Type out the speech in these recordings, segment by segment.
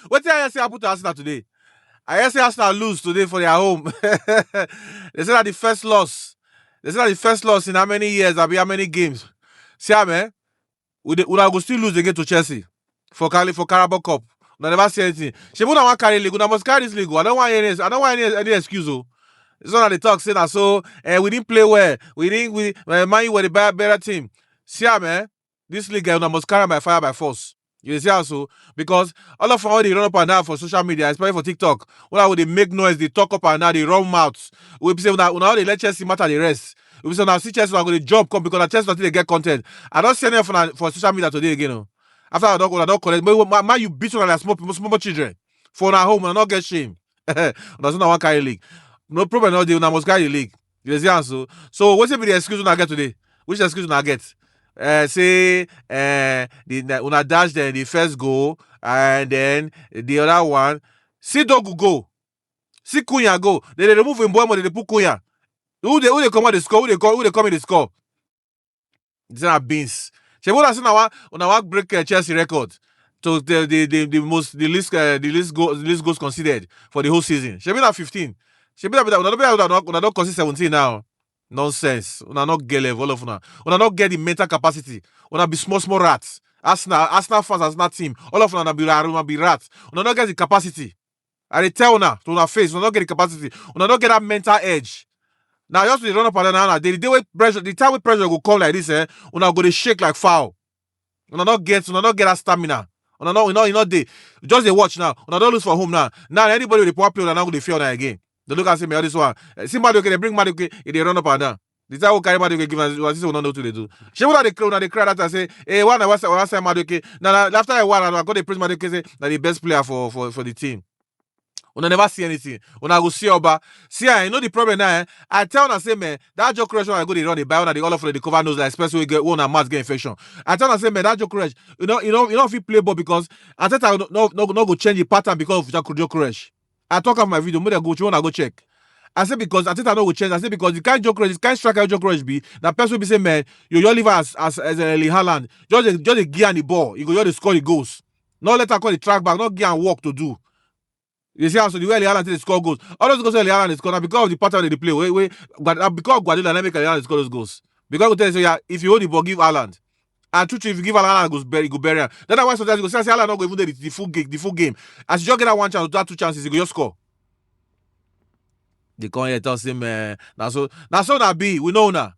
what I say happen to Arsenal today? I say Arsenal lose today for their home. They said that the first loss. They said that the first loss in how many years? I'll be how many games? See how man? Would go still lose again to Chelsea for Carabao Cup. I never say anything. She wouldn't want carry league. I must carry this league. I don't want any excuse. Oh. It's not that they talk saying that so we didn't play well. Man U were the better team. See how man? This league I must carry by fire by force. You see how so? Because all of all they run up and down for social media, especially for TikTok, when they make noise, they talk up and down, they run mouths. We say now they let Chelsea matter the rest. We say now see Chelsea are going to jump come because Chelsea until they get content. I don't see anything for social media today again. No. After I don't collect, but you beat on like small children for our home and not get shame. That's not one carry league. No problem, no deal. Now must carry the league. You see how so what's the excuse I get today? Which excuse I get? Say una dash the first goal and then the other one. See Dogu go. See Cunha go. They remove him boy, they put Cunha. Who they come out the score? Who they come in the score? These are beans. She would have seen our break Chelsea record to the least goals considered for the whole season. She been at 15. She been at not consider 17 now. Nonsense. Una not get level of una. Una not get the mental capacity. Una be small rats. Arsenal fans, Arsenal team. All of una be rats. Una not get the capacity. I tell una to una face. Una not get the capacity. Una not get that mental edge. Now, just to run up and down, the time with pressure will come like this, una go to shake like foul. Una not get that stamina. Una not they just they watch now. Una don't lose for home now. Now anybody with the power play, una not go to feel that again. They look and say me all this one. See Madueke, they bring Madueke, they run up and down. The time will carry Madueke, give us what will not know what they do. She would have they cry that and say, hey, one say Madueke. Now after a while, I got the praise Madueke say that the best player for the team. Una never see anything. Una go see Oba. See, I know the problem now. I tell una say, man, that joke correction I go to run the buy the all of the cover nose, like especially we get one and mass get infection. I tell una say, man, that joke correction, you know if you play ball because I tell I no go change the pattern because of joke correction. I talk of my video, maybe you wanna go check. I say because I think I know will change. I say because the kind joke correction, kind striker joke correction be that person will be saying, man, your liver as Erling Haaland, just the gear and the ball, you go just score the goals. Not let her call the track back, not gear and walk to do. You see how so the way Haaland they score goals. All those goals Haaland is score because of the pattern they play. Because Guardiola make Haaland score those goals. Because we tell you, so yeah, if you hold the ball, give Haaland. And truth, if you give Haaland, go bury him. That's why sometimes you go say Haaland not go even the full game. As you just get that one chance, that two chances, you go just score. They come here tell him, now so that be we know now.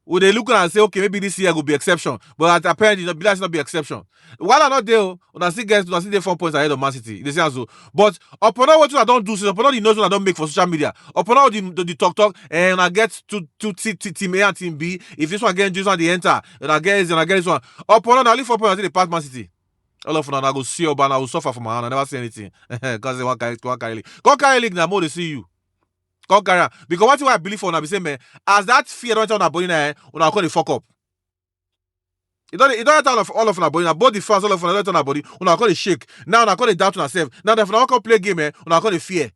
Would they look and say, okay, maybe this year will be exception, but apparently that's not be exception. While I'm not there, when I see guys, when I see they 4 points ahead of Man City, they say so. But upon all what I don't do, upon all the noise I don't make for social media, upon all the talk, and I get to team A and team B. If this one get this one, they enter, and I get this one. Upon all, I leave 4 points until they pass Man City. All of them, I go see you, but I will suffer from my hand. I never say anything because they want carry league. Go carry league now, more they see you. Because what I believe for now be saying, man, as that fear don't turn our body now, when I call the fuck up. It don't turn all of our body. Now both the fans, all of them don't turn our body. When I call it shake. Now I call it doubt on ourselves. Now if I can't play game, when I call it fear.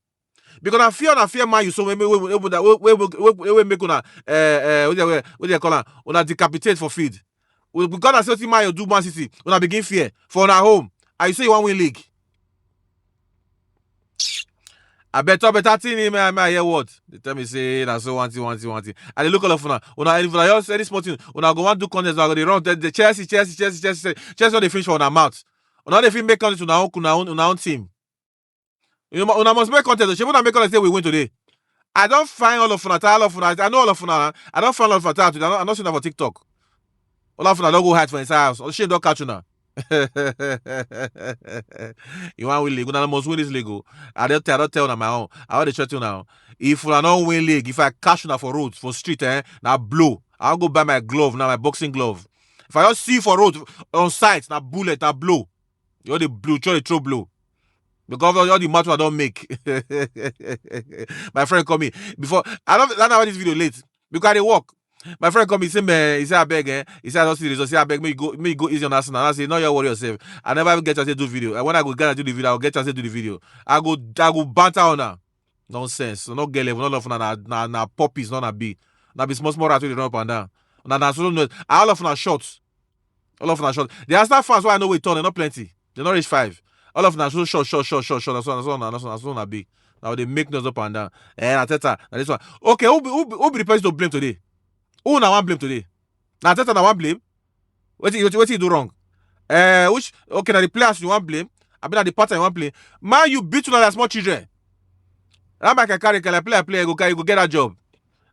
Because I fear man you so we make una what they call it? Una decapitate for feed. Because I say man you do Man City. When I begin fear for our home. I say you want win league. I better thing in my hear what? They tell me say na so one thing. And they look all of una. If I just say this small thing, una go want do contest, I go they run the Chelsea not they finish for una mouth. Una they make contest to una own team. You know, una must make contest. She won't make contest say we win today. I don't find all of una. I know all of una. I don't find all of una today. I'm not seeing that for TikTok. All of una don't go hide for inside house. Or she don't catch una. You want win league? Una must win this league. I don't tell on my own. I want to show you now. If I don't win league, if I catch una for road, for street, now blow. I'll go buy my glove now, my boxing glove. If I just see for road on site, now bullet, now blow. You're the blue, try to throw blow. Because of all the match I don't make. My friend call me before. I don't know this video late because they walk. My friend come, he say, man, he say, I beg, he say, I don't see the results. He say, I beg, me go easy on Arsenal. I say, no, you worry yourself. I never even get chance to do video. And when I go get to do the video, I'll get chance to do the video. I go banter on her. Nonsense. So not get level, not of na puppies, not na be. Na be small rat with the run up and down. Na so no. All of them are short. All of them are short. The Arsenal fans why I know we turn, they're not plenty. They're not reach 5. All of them so short. That's one big. Now they make noise up and down. Ateta, now this one. Okay, who be the person to blame today? Who now want blame today? Now Ateta now want blame. What you do wrong? Which okay now the players you want blame? I mean the pattern you want blame. Man, you beat one of the small children. That man can carry play, go get that job.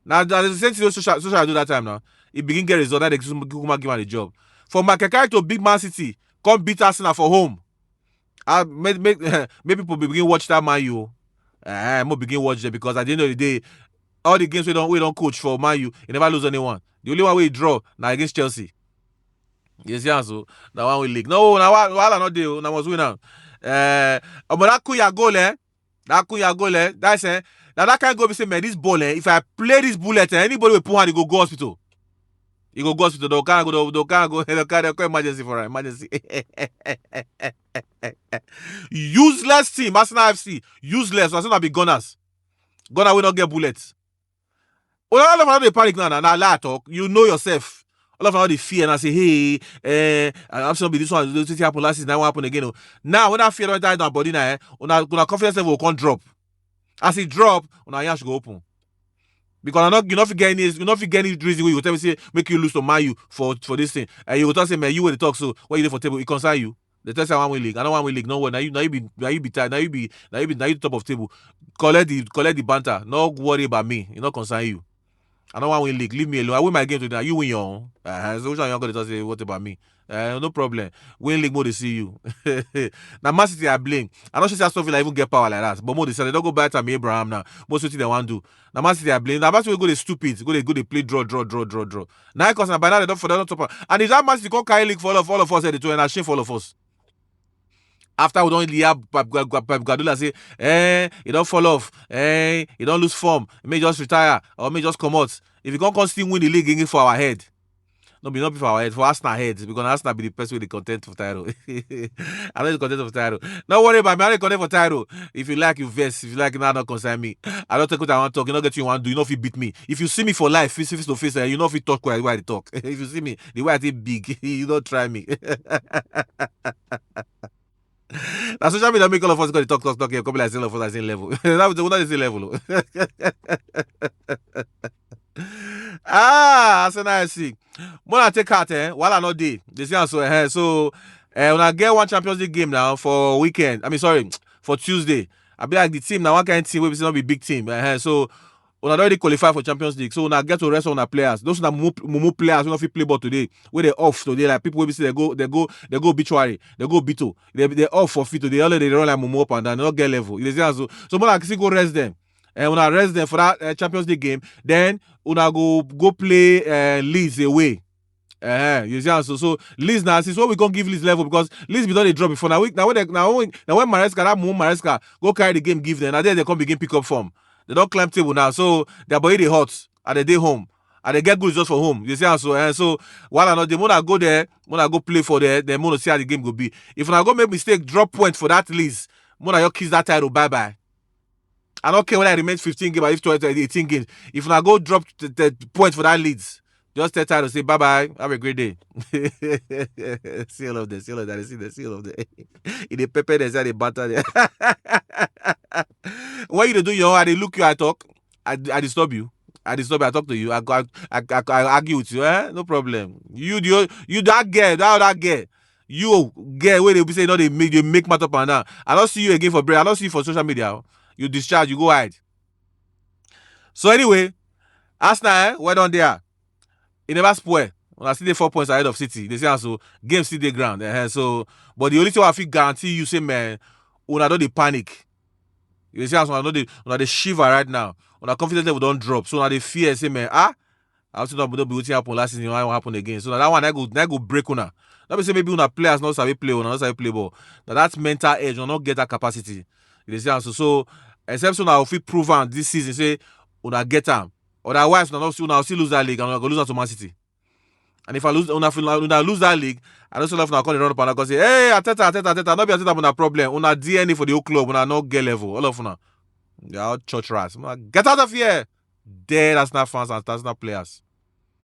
Now the same thing social do that time now. He begin get result, now they give him the job. For Michael Carrick to big Man City, come beat Arsenal for home. Make people begin watch that Man U. More begin watch them because at the end of the day, all the games we don't coach for Man U, he never lose anyone. The only one we draw now against Chelsea. Yes, yeah, so now one we league. No, now while not there, now was winner. But that Kuya goal, that's now that can't go be say, man, this ball, if I play this bullet, anybody will put hand, he go hospital. He go hospital, they can't go emergency for her. Emergency. Useless team, Arsenal FC. Useless. Arsenal be gunners. Gunner will not get bullets. All of them they panic now. Now talk. You know yourself. All of them they fear and I say, hey, I'm sorry, this one, this happen last season, that won't happen again. Now when that fear don't die down body now, una confidence level will come drop. As it drop, una ear should go open. Because you not forget any reason where you tell me say make you lose to Man U for this thing. And you will tell say, man, you will talk, so what you do for table, it concern you. They tell say I want league. I don't want league. No one. Now you be tired. Now you be top of table. Collect the banter. No worry about me. It not concern you. I don't want win league. Leave me alone. I win my game today. You win your own. So which one you gonna say what about me? No problem. Win league more they see you. Now Man City I blame. I don't say stuff will even get power like that. But more they say they don't go back to me Abraham now. Most of they want to do. Now Man City I blame. Now Man City go they stupid. Go they play draw. Now because by now they don't top. And if that Man City come carry league for all of us, they do and shame for all of us. After we don't hear Pep Guardiola say, he don't fall off, he don't lose form, he may just retire or may just come out. If you can't still win the league, again for our head. Not be for our head, for Arsenal head, because Arsenal be the person with the content for title. I know the content of title. Don't worry about me, I don't content for title. If you like, you vest. If you like, now don't concern me. I don't take what I want to talk. You don't get what you want to do. You know if you beat me. If you see me for life, face to face, you know if you talk the way I talk. If you see me, the way I think big, you don't try me. Now social media make all of us go to talk. Here, come like all of us at the same level. That was not the same level. Arsenal FC. When I take out, while I not day, they say so. When I get one Champions League game now for weekend, for Tuesday. I be like the team now. One kind of team we say not be big team. So when I already qualify for Champions League, so when I get to rest on our players, those are more players who don't fit play ball today. Where they off today, like people will say they go obituary, they go bito, they off for fit today. All they run like mumu up and down, they don't get level. So when I see go rest them, and when I rest them for that Champions League game, then when I go play Leeds away. You see, so Leeds now since what we can't give Leeds level because Leeds be done a drop before now when Maresca that move Maresca go carry the game give them, and then they come begin pick up form. They don't climb table now, so their body they hot and they day home and they get good results for home. You see, so while I know the when I go there, when I go play for there, then I see how the game go be. If I go make mistake, drop point for that Leeds, when I kiss that title, bye. I don't care when I remain 15 games or if 20, 18 games. If I go drop the point for that Leeds, just tell title, say bye. Have a great day. Seal of the. See the seal of the. In the pepper, they say the butter there. What you do your own, I look you, I talk. I disturb you. I talk to you. I argue with you. No problem. You that girl. You girl where they be saying no, they make matter up and down. I don't see you again for break. I don't see you for social media. You discharge, you go hide. So anyway, Arsenal, well done there. It never spoil. When I see the 4 points ahead of City, they say so game still the ground. So, but the only thing I feel guarantee you say, man, una don't they panic. You see, so una they shiver right now. Una confidence level don't drop. So now they fear say, man, I also don't be what happened last season. Why won't happen again? So now that one I go break una. Not be say maybe una players not sabi play, una not sabi play ball. Now that's mental edge, una not get that capacity. You see, so except so now if we prove on this season, say una get them. Otherwise, una still lose that league and una go lose that to Man City. And if I lose, una lose that league, I don't still have to call the run up and I go say, hey, Ateta, not be Ateta una problem. Una DNA for the whole club, una not get level. All of una. They are all church rats. Get out of here. Dead Arsenal fans and Arsenal players.